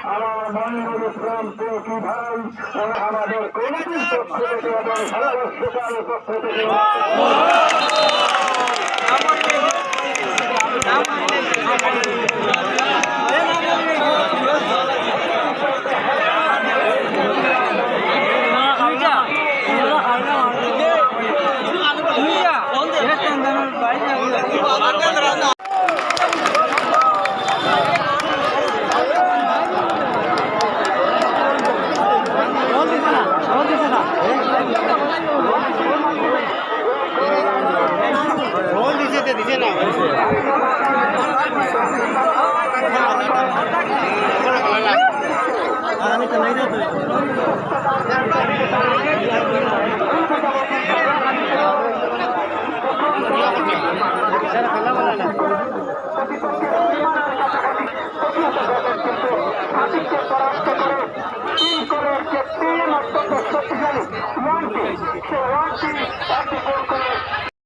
আমার মনিরুল ইসলাম চৌকি ভাই আমাদের কমিটির পক্ষ থেকে এবং ভালোবাসার পক্ষ থেকে আমি তো নাই না তো যারা খেলা বলে না শক্তিশালী